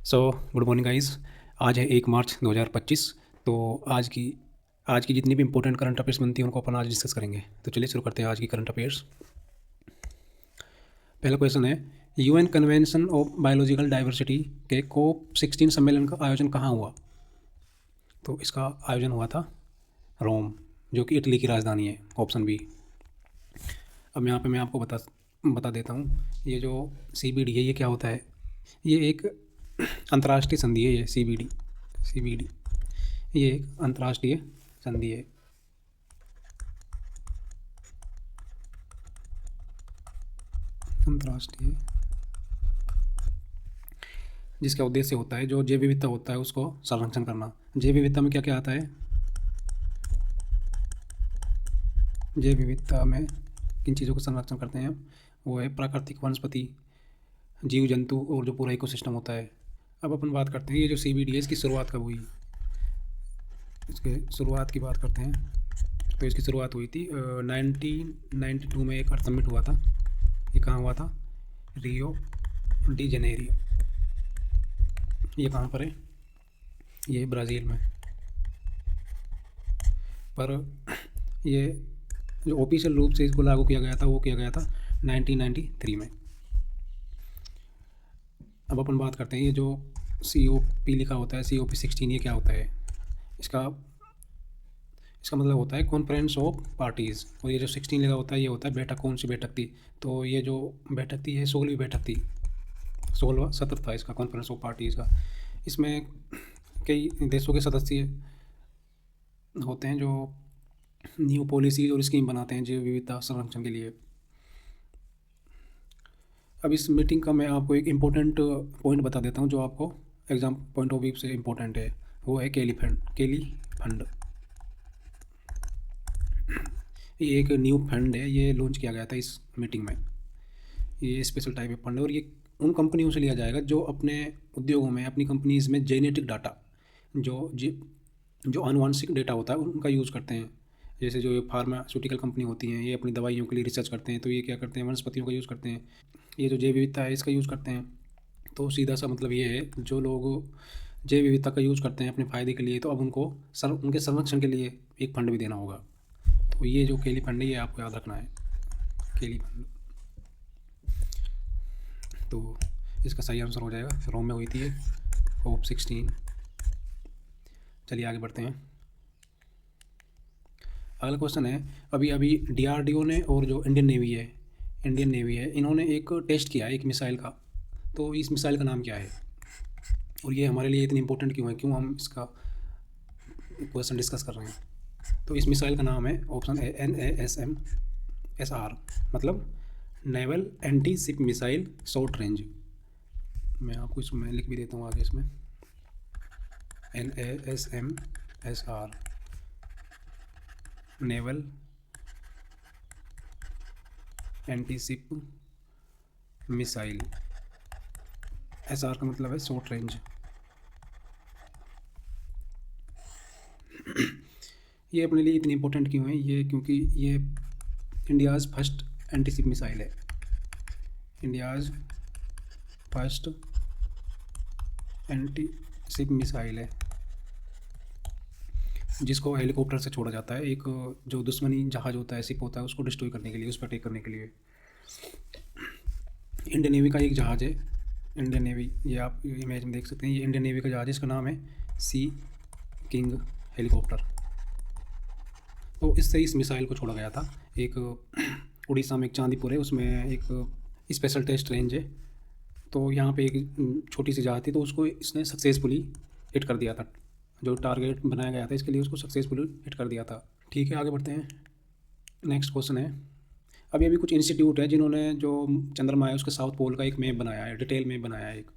So good morning guys. आज है 1 मार्च 2025। तो आज की जितनी भी इंपॉर्टेंट करंट अफेयर्स बनती हैं उनको अपन आज डिस्कस करेंगे। तो चलिए शुरू करते हैं आज की करंट अफेयर्स। पहला क्वेश्चन है, UN convention of biological diversity के COP16 सम्मेलन का आयोजन कहाँ हुआ? तो इसका आयोजन हुआ था रोम, जो कि इटली की राजधानी है। Option B. अब यहाँ पे मैं आपको बता देता हूँ, ये जो CBD है ये क्या होता है। ये एक अंतर्राष्ट्रीय संधि है। ये CBD ये एक अंतर्राष्ट्रीय संधि है। अंतर्राष्ट्रीय, जिसका उद्देश्य होता है जो जैव विविधता होता है उसको संरक्षण करना। जैव विविधता में क्या क्या आता है? जैव विविधता में किन चीज़ों का संरक्षण करते हैं? वो है प्राकृतिक वनस्पति, जीव जंतु और जो पूरा इकोसिस्टम होता है। अब अपन बात करते हैं ये जो CBD है इसकी शुरुआत कब हुई। इसके शुरुआत की बात करते हैं तो इसकी शुरुआत हुई थी 1992 में। एक अर्थ समिट हुआ था। ये कहाँ हुआ था? Rio de Janeiro. ये कहाँ पर है? ये ब्राज़ील में। पर ये जो ऑफिशियल रूप से इसको लागू किया गया था वो किया गया था 1993 में। अब अपन बात करते हैं ये जो COP लिखा होता है, COP16, ये क्या होता है? इसका मतलब होता है कॉन्फ्रेंस ऑफ पार्टीज़। और ये जो 16 लगा होता है ये होता है बैठक। कौन सी बैठक थी? तो ये जो बैठक थी ये 16वीं बैठक थी। 16वां सत्र था इसका, कॉन्फ्रेंस ऑफ पार्टीज़ का। इसमें कई देशों के सदस्य होते हैं जो न्यू पॉलिसीज़ और स्कीम बनाते हैं जैव विविधता संरक्षण के लिए। अब इस मीटिंग का मैं आपको एक इम्पोर्टेंट पॉइंट बता देता हूँ जो आपको एग्ज़ाम पॉइंट ऑफ व्यू से इम्पोर्टेंट है। वो है केली फंड। ये एक न्यू फंड है, ये लॉन्च किया गया था इस मीटिंग में। ये स्पेशल टाइप ऑफ फंड है और ये उन कंपनियों से लिया जाएगा जो अपने उद्योगों में, अपनी कंपनीज़ में जेनेटिक डाटा, जो आनुवंशिक डेटा होता है उनका यूज़ करते हैं। जैसे जो फार्मास्यूटिकल कंपनी होती हैं ये अपनी दवाइयों के लिए रिसर्च करते हैं, तो ये क्या करते हैं? वनस्पतियों का यूज़ करते हैं। ये जो जैव विविधता है इसका यूज़ करते हैं। तो सीधा सा मतलब ये है, जो लोग जैव विविधता का यूज़ करते हैं अपने फ़ायदे के लिए, तो अब उनको उनके संरक्षण के लिए एक फ़ंड भी देना होगा। तो ये जो केली फंड है ये आपको याद रखना है, केली फंड। तो इसका सही आंसर हो जाएगा, रोम में हुई थी ये COP16। चलिए आगे बढ़ते हैं। अगला क्वेश्चन है, अभी DRDO ने और जो इंडियन नेवी है इन्होंने एक टेस्ट किया है एक मिसाइल का। तो इस मिसाइल का नाम क्या है और ये हमारे लिए इतनी इंपॉर्टेंट क्यों है, क्यों हम इसका क्वेश्चन डिस्कस कर रहे हैं? तो इस मिसाइल का नाम है, ऑप्शन है NASM-SR, मतलब naval anti ship missile short range. मैं आपको इसमें लिख भी देता हूँ आगे इसमें, NASM-SR, naval anti ship missile. SR का मतलब है शॉर्ट रेंज। ये अपने लिए इतनी इंपॉर्टेंट क्यों है ये? क्योंकि ये India's first anti ship missile है। India's first anti ship missile है जिसको हेलीकॉप्टर से छोड़ा जाता है। एक जो दुश्मनी जहाज़ होता है, शिप होता है, उसको डिस्ट्रॉय करने के लिए, उस पर अटैक करने के लिए। इंडियन नेवी का एक जहाज़ है, इंडियन नेवी, ये आप इमेज में देख सकते हैं। ये इंडियन नेवी का जहाज़ है, इसका नाम है सी किंग हेलीकॉप्टर। तो इससे इस मिसाइल को छोड़ा गया था। एक उड़ीसा में एक चांदीपुर है, उसमें एक स्पेशल टेस्ट रेंज है। तो यहाँ पे एक छोटी सी जहाज़ थी, तो उसको इसने सक्सेसफुली हिट कर दिया था। जो टारगेट बनाया गया था इसके लिए उसको सक्सेसफुली हिट कर दिया था। ठीक है, आगे बढ़ते हैं। नेक्स्ट क्वेश्चन है, अभी कुछ इंस्टीट्यूट है जिन्होंने जो चंद्रमा है उसके साउथ पोल का एक मैप बनाया है, डिटेल मैप बनाया है, एक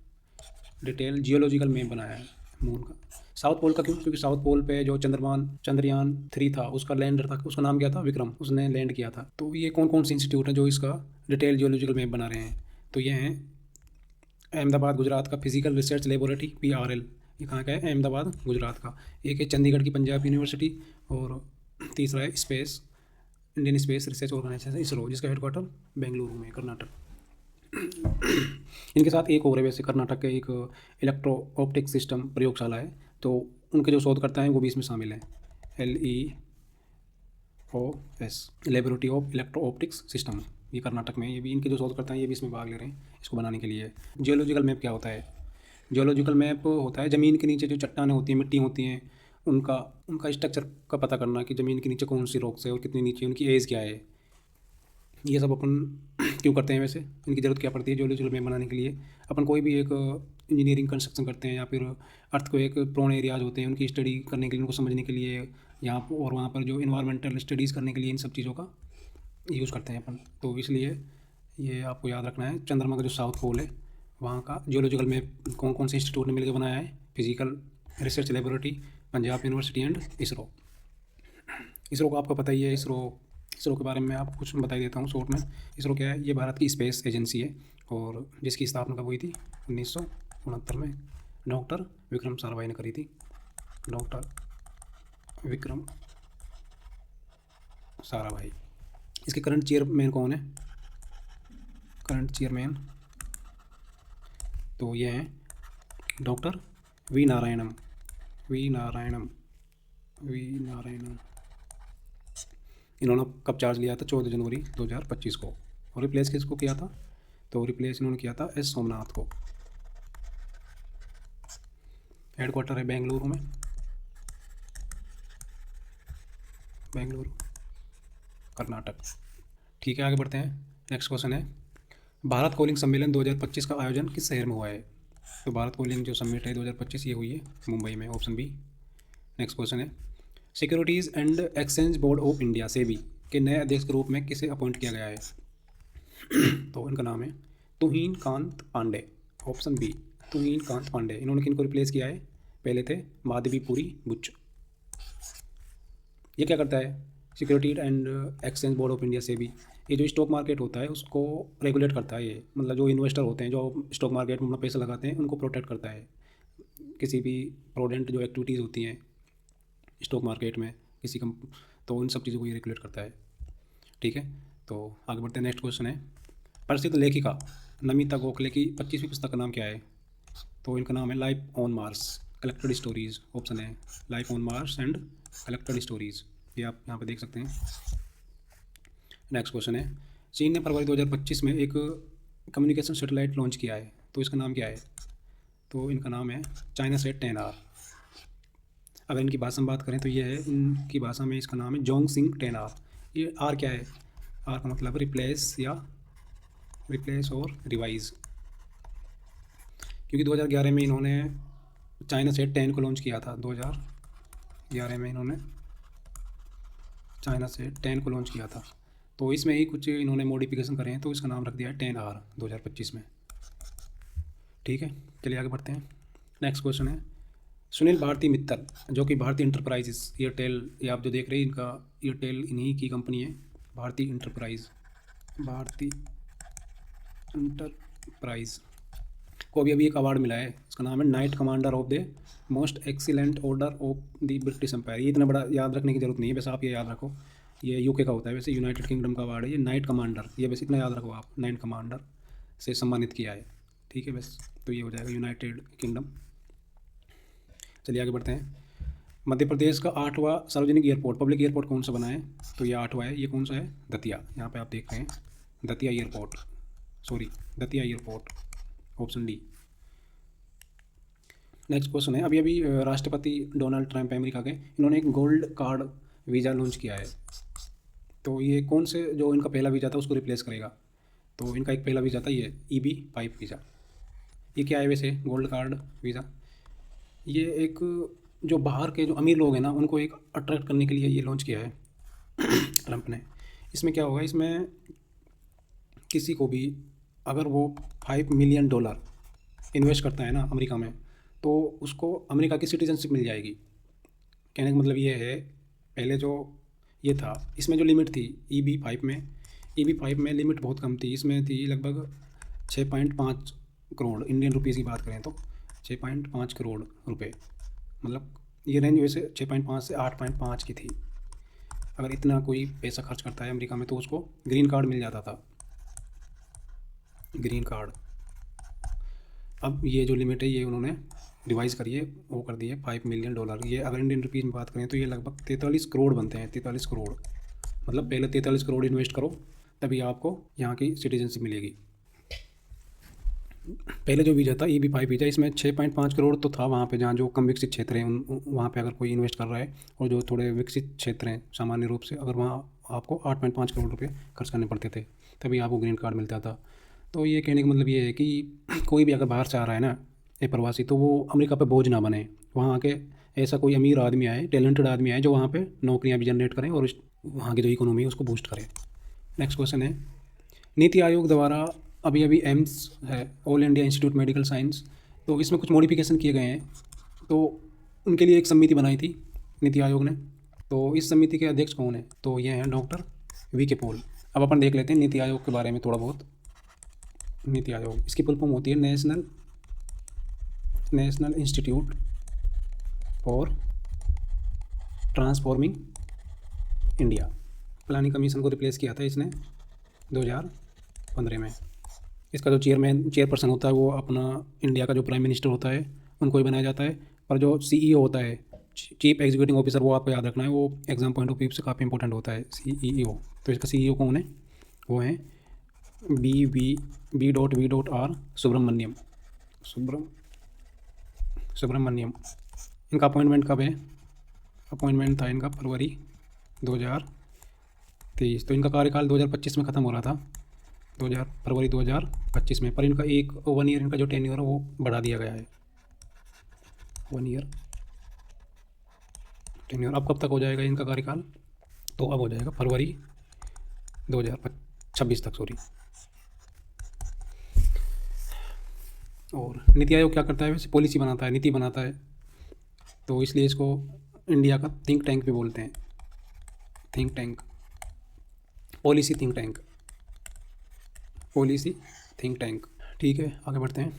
डिटेल जियोलॉजिकल मैप बनाया है मून का। साउथ पोल का क्यों? क्योंकि साउथ पोल पे जो चंद्रयान 3 था उसका लैंडर था, उसका नाम क्या था? विक्रम, उसने लैंड किया था। तो ये कौन कौन से इंस्टीट्यूट हैं जो इसका डिटेल जियोलॉजिकल मैप बना रहे हैं? तो ये हैं अहमदाबाद गुजरात का फिजिकल रिसर्च लेबोरेटरी PRL, ये कहाँ का है? अहमदाबाद गुजरात का। एक है चंडीगढ़ की पंजाब यूनिवर्सिटी, और तीसरा है Indian Space Research Organisation ISRO, जिसका हेडक्वार्टर बेंगलुरु में, कर्नाटक। इनके साथ एक और है, वैसे कर्नाटक के एक इलेक्ट्रो ऑप्टिक सिस्टम प्रयोगशाला है, तो उनके जो शोधकर्ता हैं वो भी इसमें शामिल हैं। LEOS, laboratory of electro optics system, ये कर्नाटक में, ये भी इनके जो शोधकर्ता हैं ये भी इसमें भाग ले रहे हैं इसको बनाने के लिए। जियोलॉजिकल मैप क्या होता है? जियोलॉजिकल मैप होता है ज़मीन के नीचे जो चट्टानें होती हैं, मिट्टी होती हैं, उनका उनका स्ट्रक्चर का पता करना कि ज़मीन के नीचे कौन सी रॉक्स है और कितनी नीचे, उनकी एज क्या है, ये सब अपन क्यों करते हैं, वैसे इनकी ज़रूरत क्या पड़ती है जियोलॉजिकल मैप बनाने के लिए। अपन कोई भी एक इंजीनियरिंग कंस्ट्रक्शन करते हैं या फिर अर्थ को एक प्रोन एरियाज होते हैं उनकी स्टडी करने के लिए, उनको समझने के लिए, यहाँ पर और वहाँ पर जो इन्वायरमेंटल स्टडीज़ करने के लिए इन सब चीज़ों का यूज़ करते हैं अपन। तो इसलिए ये आपको याद रखना है, चंद्रमा का जो साउथ पोल है वहाँ का जियोलॉजिकल मैप कौन कौन से इंस्टीट्यूट ने मिलकर बनाया है? Physical research laboratory, Punjab university and ISRO. ISRO को आपको पता ही है, इसरो के बारे में आपको कुछ बता देता हूँ शॉर्ट में। इसरो क्या है? ये भारत की स्पेस एजेंसी है और जिसकी स्थापना कब हुई थी? 1969 में डॉक्टर विक्रम साराभाई ने करी थी। डॉक्टर विक्रम साराभाई। इसके करंट चेयरमैन कौन है? करंट चेयरमैन तो ये हैं डॉक्टर वी नारायणम। इन्होंने कब चार्ज लिया था? 14 जनवरी 2025 को। और रिप्लेस किसको किया था? तो रिप्लेस इन्होंने किया था एस सोमनाथ को। हेडक्वार्टर है बेंगलुरु में, बेंगलुरु कर्नाटक। ठीक है, आगे बढ़ते हैं। नेक्स्ट क्वेश्चन है, भारत कॉलिंग सम्मेलन 2025 का आयोजन किस शहर में हुआ है? तो भारत कॉलिंग जो समिट है 2025 ये हुई है मुंबई में, ऑप्शन बी। नेक्स्ट क्वेश्चन है, securities and exchange board of India SEBI के नए अध्यक्ष के रूप में किसे अपॉइंट किया गया है? तो इनका नाम है तुहिन कांत पांडे, ऑप्शन बी, तुहिन कांत पांडे। इन्होंने किनको रिप्लेस किया है? पहले थे माधवीपुरी बुच। ये क्या करता है? Security and exchange board of India SEBI, ये जो स्टॉक मार्केट होता है उसको रेगुलेट करता है। ये मतलब जो इन्वेस्टर होते हैं जो स्टॉक मार्केट में अपना पैसा लगाते हैं उनको प्रोटेक्ट करता है। किसी भी फ्रॉडेंट जो एक्टिविटीज़ होती हैं स्टॉक मार्केट में किसी तो उन सब चीज़ों को ये रेगुलेट करता है। ठीक है, तो आगे बढ़ते हैं। नेक्स्ट क्वेश्चन है, प्रसिद्ध लेखिका नमिता गोखले की 25वीं पुस्तक का नाम क्या है? तो इनका नाम है life on Mars collected stories, option है life on Mars and collected stories, ये आप यहाँ पे देख सकते हैं। नेक्स्ट क्वेश्चन है, चीन ने फरवरी 2025 में एक कम्युनिकेशन सैटेलाइट लॉन्च किया है, तो इसका नाम क्या है? तो इनका नाम है चाइना सेट 10R। अगर इनकी भाषा में बात करें तो ये है, इनकी भाषा में इसका नाम है जोंग सिंग 10R। ये आर क्या है? आर का मतलब रिप्लेस या रिप्लेस और रिवाइज, क्योंकि 2011 में इन्होंने चाइना सेट 10 को लॉन्च किया था। 2011 में इन्होंने चाइना सेट 10 को लॉन्च किया था, तो इसमें ही कुछ इन्होंने मॉडिफिकेशन करे हैं, तो इसका नाम रख दिया है 10R 2025 में। ठीक है, चलिए आगे बढ़ते हैं। नेक्स्ट क्वेश्चन है, सुनील भारती मित्तल जो कि भारती इंटरप्राइजेस एयरटेल, ये आप जो देख रहे हैं इनका एयरटेल इन्हीं की कंपनी है, भारती इंटरप्राइज को अभी एक अवार्ड मिला है। इसका नाम है Knight Commander of the Most Excellent Order of the British Empire. ये इतना बड़ा याद रखने की जरूरत नहीं है, वैसे आप ये याद रखो, ये यूके का होता है, वैसे यूनाइटेड किंगडम का अवार्ड है ये नाइट कमांडर, ये बस इतना याद रखो आप, नाइट कमांडर से सम्मानित किया है। ठीक है, बस तो ये हो जाएगा यूनाइटेड किंगडम। चलिए आगे बढ़ते हैं। मध्य प्रदेश का 8वां सार्वजनिक एयरपोर्ट, पब्लिक एयरपोर्ट कौन सा बना है? तो ये 8वां है, ये कौन सा है? दतिया। यहाँ पे आप देख रहे हैं Datia airport, option D. Next question है, अभी अभी राष्ट्रपति डोनाल्ड ट्रंप अमेरिका के, इन्होंने एक गोल्ड कार्ड वीज़ा लॉन्च किया है, तो ये कौन से जो इनका पहला वीज़ा था उसको रिप्लेस करेगा? तो इनका एक पहला वीज़ा था ये EB-5 वीज़ा। ये क्या है वैसे गोल्ड कार्ड वीज़ा? ये एक जो बाहर के जो अमीर लोग हैं ना उनको एक अट्रैक्ट करने के लिए ये लॉन्च किया है ट्रंप ने। इसमें क्या होगा, इसमें किसी को भी अगर वो $5 मिलियन इन्वेस्ट करता है ना अमेरिका में, तो उसको अमेरिका की सिटीजनशिप मिल जाएगी। कहने का मतलब ये है, पहले जो ये था इसमें जो लिमिट थी EB-5 में लिमिट बहुत कम थी, इसमें थी लगभग 6.5 करोड़ इंडियन रुपीज़ की बात करें तो 6.5 करोड़ रुपए, मतलब ये रेंज वैसे 6.5 से 8.5 की थी। अगर इतना कोई पैसा खर्च करता है अमेरिका में तो उसको ग्रीन कार्ड मिल जाता था। Green card. अब ये जो लिमिट है ये उन्होंने रिवाइज़ करिए, वो कर दिए $5 मिलियन। ये अगर इंडियन रुपीज़ में बात करें तो ये लगभग 43 करोड़ बनते हैं। 43 करोड़ मतलब पहले 43 करोड़ इन्वेस्ट करो तभी आपको यहाँ की सिटीजनशिप मिलेगी। पहले जो वीज़ा था EB-5 वीज़ा, इसमें 6.5 करोड़ तो था वहाँ पे, जहाँ जो कम विकसित क्षेत्र हैं उन वहाँ पे अगर कोई इन्वेस्ट कर रहा है, और जो थोड़े विकसित क्षेत्र हैं सामान्य रूप से, अगर वहाँ आपको 8.5 करोड़ रुपये खर्च करने पड़ते थे तभी आपको ग्रीन कार्ड मिलता था। तो ये कहने का मतलब ये है कि कोई भी अगर बाहर से आ रहा है ना, एक प्रवासी, तो वो अमेरिका पे बोझ ना बने। वहाँ आके ऐसा कोई अमीर आदमी आए, टैलेंटेड आदमी आए जो वहाँ पे नौकरियाँ भी जनरेट करें और वहाँ की जो इकोनॉमी है उसको बूस्ट करें। नेक्स्ट क्वेश्चन है, नीति आयोग द्वारा अभी अभी एम्स है, all India institute medical science, तो इसमें कुछ मॉडिफिकेशन किए गए हैं। तो उनके लिए एक समिति बनाई थी नीति आयोग ने। तो इस समिति के अध्यक्ष कौन है? तो ये हैं डॉक्टर VK पॉल। अब अपन देख लेते हैं नीति आयोग के बारे में थोड़ा बहुत। नीति आयोग, इसकी फुल फॉर्म होती है national institute for transforming India. Planning commission को रिप्लेस किया था इसने 2015 में। इसका जो चेयरपर्सन होता है वो अपना इंडिया का जो प्राइम मिनिस्टर होता है उनको ही बनाया जाता है। और जो CEO होता है, चीफ एग्जीक्यूटिव ऑफिसर, वो आपको याद रखना है, वो एग्जाम पॉइंट ऑफ व्यू से काफ़ी इंपॉर्टेंट होता है, CEO। तो इसका CEO कौन है? वो हैं B.V.R. सुब्रमण्यम। इनका अपॉइंटमेंट कब है? अपॉइंटमेंट था इनका फरवरी 2023। तो इनका कार्यकाल 2025 में ख़त्म हो रहा था, फरवरी 2025 में। पर इनका 1 ईयर इनका जो टेन्योर है वो बढ़ा दिया गया है। 1 ईयर टेन्योर। अब कब तक हो जाएगा इनका कार्यकाल? तो अब हो जाएगा फरवरी 2026 तक, सॉरी। और नीति आयोग क्या करता है? वैसे पॉलिसी बनाता है, नीति बनाता है, तो इसलिए इसको इंडिया का थिंक टैंक भी बोलते हैं। Think tank, policy think tank. ठीक है, आगे बढ़ते हैं।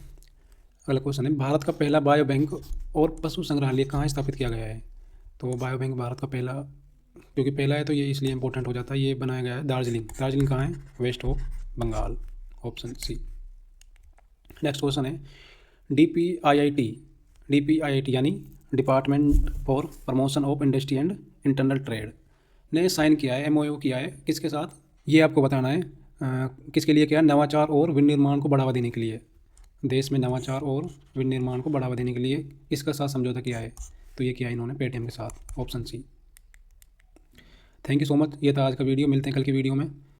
अगला क्वेश्चन है, भारत का पहला बायो बैंक और पशु संग्रहालय कहाँ स्थापित किया गया है? तो बायो बैंक भारत का पहला, क्योंकि पहला है तो ये इसलिए इंपॉर्टेंट हो जाता है, ये बनाया गया है दार्जिलिंग कहाँ है? West of Bengal, option C. Next question है, DPIIT यानी department for promotion of industry and internal trade ने साइन किया है, MOU किया है किसके साथ? ये आपको बताना है। किसके लिए किया? नवाचार और विनिर्माण को बढ़ावा देने के लिए। देश में नवाचार और विनिर्माण को बढ़ावा देने के लिए किसके साथ समझौता किया है? तो ये किया इन्होंने पेटीएम के साथ, option C. Thank you so much. ये था आज का वीडियो, मिलते हैं कल की वीडियो में।